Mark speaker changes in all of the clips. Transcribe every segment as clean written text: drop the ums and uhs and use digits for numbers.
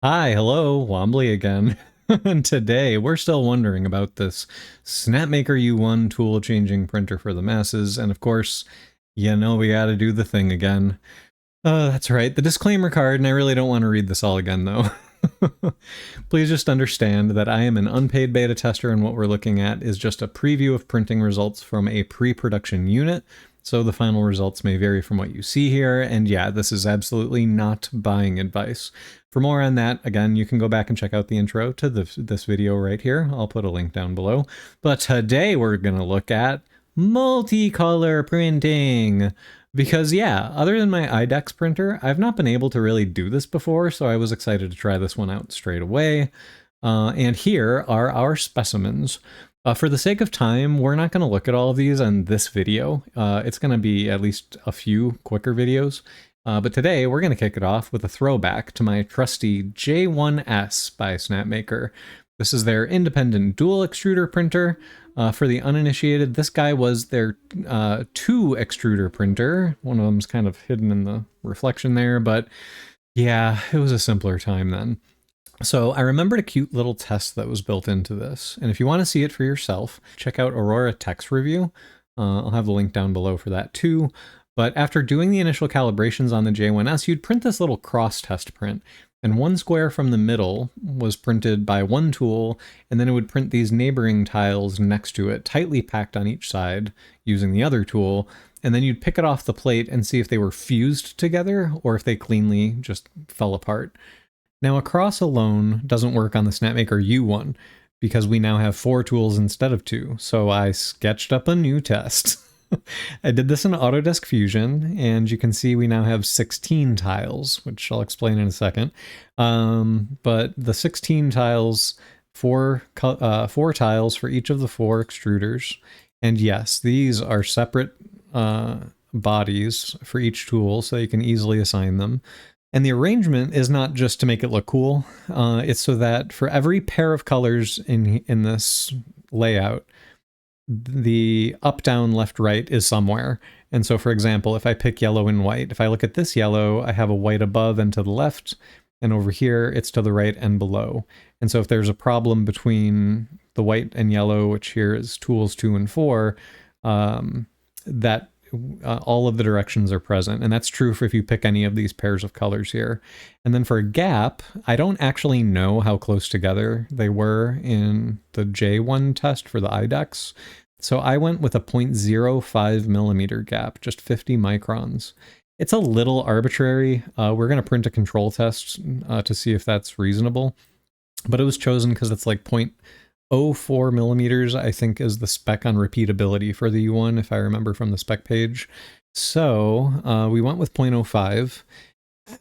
Speaker 1: Hi, hello, Wombly again. And today we're still wondering about this Snapmaker U1 tool changing printer for the masses, and of course, we gotta do the thing again. That's right, the disclaimer card, and I really don't want to read this all again though. Please just understand that I am an unpaid beta tester, and what we're looking at is just a preview of printing results from a pre-production unit, so the final results may vary from what you see here, and yeah, this is absolutely not buying advice. For more on that, again, you can go back and check out the intro to this video right here. I'll put a link down below. But today we're going to look at multicolor printing. Because yeah, other than my IDEX printer, I've not been able to really do this before, so I was excited to try this one out straight away. And here are our specimens. For the sake of time, we're not going to look at all of these in this video. It's going to be at least a few quicker videos. But today we're going to kick it off with a throwback to my trusty J1S by Snapmaker. This is their independent dual extruder printer. For the uninitiated, this guy was their 2 extruder printer. One of them's kind of hidden in the reflection there, but yeah, it was a simpler time then. So I remembered a cute little test that was built into this, and if you want to see it for yourself, check out Aurora Tech's review. I'll have the link down below for that too. But after doing the initial calibrations on the J1S, you'd print this little cross test print. And one square from the middle was printed by one tool, and then it would print these neighboring tiles next to it, tightly packed on each side using the other tool. And then you'd pick it off the plate and see if they were fused together or if they cleanly just fell apart. Now, a cross alone doesn't work on the Snapmaker U1 because we now have 4 tools instead of 2. So I sketched up a new test. I did this in Autodesk Fusion, and you can see we now have 16 tiles, which I'll explain in a second. But the 16 tiles, 4 tiles for each of the 4 extruders. And yes, these are separate bodies for each tool, so you can easily assign them. And the arrangement is not just to make it look cool. It's so that for every pair of colors in this layout, the up, down, left, right is somewhere. And so, for example, if I pick yellow and white, if I look at this yellow, I have a white above and to the left, and over here it's to the right and below. And so if there's a problem between the white and yellow, which here is tools 2 and 4, that all of the directions are present. And that's true for if you pick any of these pairs of colors here. And then for a gap, I don't actually know how close together they were in the J1 test for the IDEX. So I went with a 0.05 millimeter gap, just 50 microns. It's a little arbitrary. We're going to print a control test to see if that's reasonable. But it was chosen because it's like 0.04 millimeters, I think, is the spec on repeatability for the U1, if I remember from the spec page. So we went with 0.05.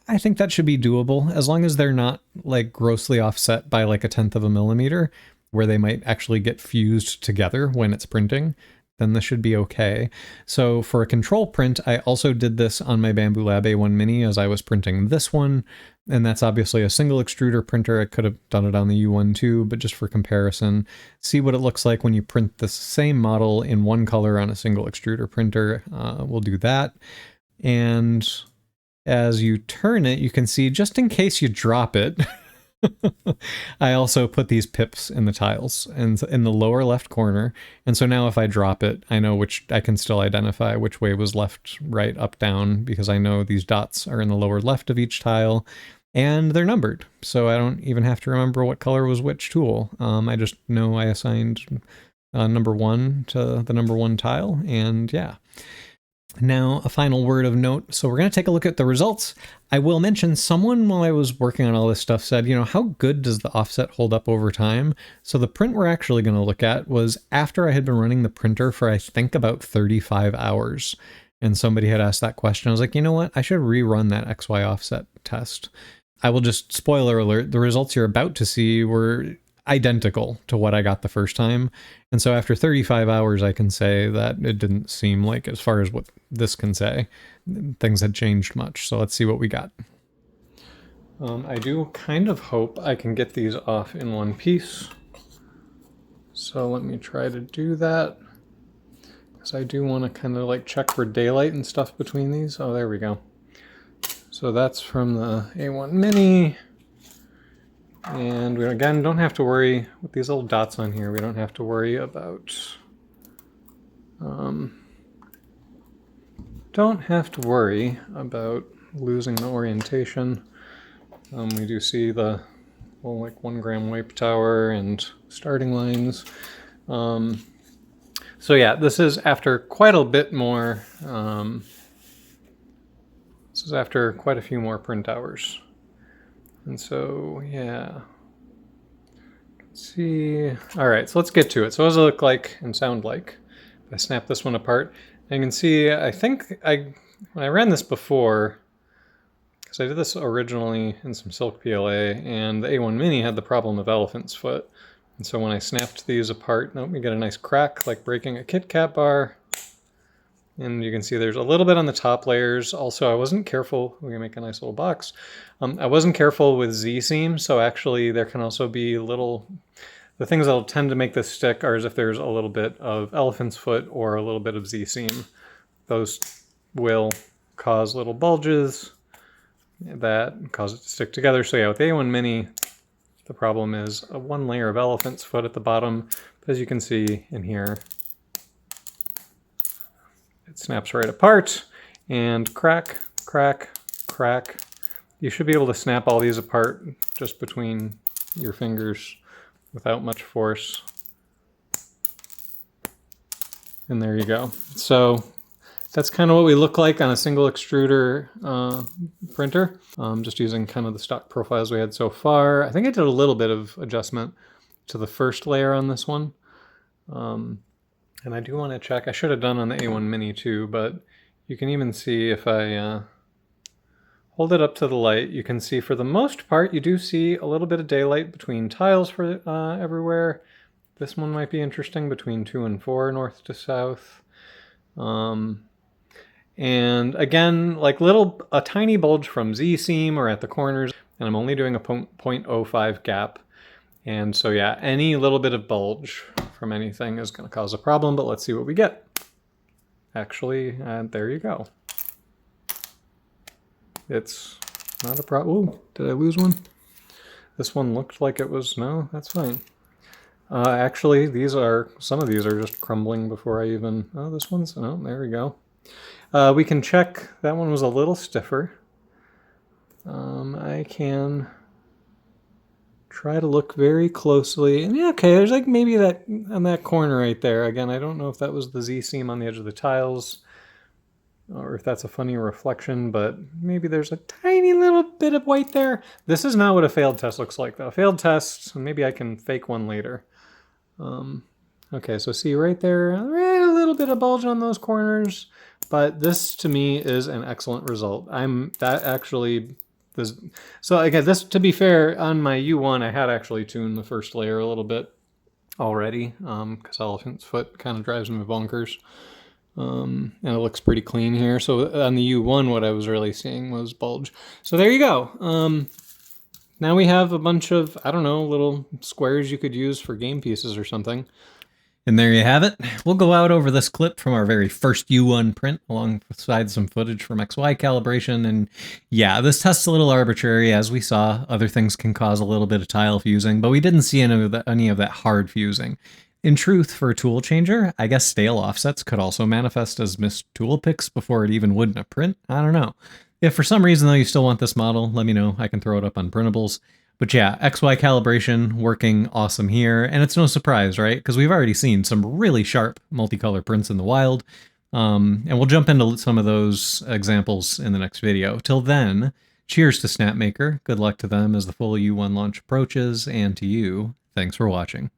Speaker 1: I think that should be doable, as long as they're not like grossly offset by like 1/10 of a millimeter, where they might actually get fused together when it's printing, then this should be okay. So for a control print, I also did this on my Bambu Lab A1 Mini as I was printing this one, and that's obviously a single extruder printer. I could have done it on the U1 too, but just for comparison, see what it looks like when you print the same model in one color on a single extruder printer. We'll do that. And as you turn it, you can see, just in case you drop it, I also put these pips in the tiles and in the lower left corner. And so now if I drop it, I know I can still identify which way was left, right, up, down, because I know these dots are in the lower left of each tile and they're numbered. So I don't even have to remember what color was which tool. I just know I assigned number 1 to the number 1 tile, and yeah. Now, a final word of note. So we're going to take a look at the results. I will mention, someone while I was working on all this stuff said, how good does the offset hold up over time? So the print we're actually going to look at was after I had been running the printer for, I think, about 35 hours. And somebody had asked that question. I was like, you know what? I should rerun that XY offset test. I will just, spoiler alert, the results you're about to see were identical to what I got the first time. And so after 35 hours, I can say that it didn't seem like, as far as what this can say, things had changed much. So let's see what we got. I do kind of hope I can get these off in one piece. So let me try to do that, because I do want to kind of like check for daylight and stuff between these. Oh, there we go. So that's from the A1 Mini. And we, again, don't have to worry with these little dots on here. We don't have to worry about losing the orientation. We do see the like 1 gram wipe tower and starting lines. So yeah, this is after quite a bit more. This is after quite a few more print hours. And so, yeah. Let's see. All right, so let's get to it. So what does it look like and sound like? If I snap this one apart, and you can see, I think when I ran this before, because I did this originally in some silk PLA, and the A1 Mini had the problem of elephant's foot. And so when I snapped these apart, we get a nice crack, like breaking a Kit Kat bar. And you can see there's a little bit on the top layers. Also, I wasn't careful. We can make a nice little box. I wasn't careful with Z-seam, so actually there can also be the things that'll tend to make this stick are as if there's a little bit of elephant's foot or a little bit of Z-seam. Those will cause little bulges that cause it to stick together. So yeah, with the A1 Mini, the problem is a 1 layer of elephant's foot at the bottom. But as you can see in here, it snaps right apart, and crack, crack, crack. You should be able to snap all these apart just between your fingers without much force. And there you go. So that's kind of what we look like on a single extruder printer. Just using kind of the stock profiles we had so far. I think I did a little bit of adjustment to the first layer on this one. And I do want to check, I should have done on the A1 Mini too, but you can even see if I hold it up to the light, you can see for the most part, you do see a little bit of daylight between tiles for everywhere. This one might be interesting, between 2 and 4, north to south. And again, like a tiny bulge from Z-seam or at the corners, and I'm only doing a 0.05 gap. And so yeah, any little bit of bulge from anything is going to cause a problem, but let's see what we get. Actually, there you go. It's not a problem. Ooh, did I lose one? This one looked like it was, no, that's fine. Actually, some of these are just crumbling before I even, oh, this one's, oh, there we go. We can check, that one was a little stiffer. I can try to look very closely, and yeah, okay, there's like maybe that on that corner right there. Again, I don't know if that was the Z-seam on the edge of the tiles or if that's a funny reflection, but maybe there's a tiny little bit of white there. This is not what a failed test looks like though. A failed test, maybe I can fake one later. Okay, so see right there, right, a little bit of bulge on those corners, but this to me is an excellent result. So again, this, to be fair, on my U1, I had actually tuned the first layer a little bit already, because elephant's foot kind of drives me bonkers. And it looks pretty clean here. So on the U1, what I was really seeing was bulge. So there you go. Now we have a bunch of, I don't know, little squares you could use for game pieces or something. And there you have it. We'll go out over this clip from our very first U1 print alongside some footage from XY calibration. And yeah, this test's a little arbitrary. As we saw, other things can cause a little bit of tile fusing, but we didn't see any of that hard fusing. In truth, for a tool changer, I guess stale offsets could also manifest as missed tool picks before it even would in a print. I don't know. If for some reason though you still want this model, let me know. I can throw it up on printables. But yeah, XY calibration working awesome here, and it's no surprise, right? Because we've already seen some really sharp multicolor prints in the wild, and we'll jump into some of those examples in the next video. Till then, cheers to Snapmaker, good luck to them as the full U1 launch approaches, and to you, thanks for watching.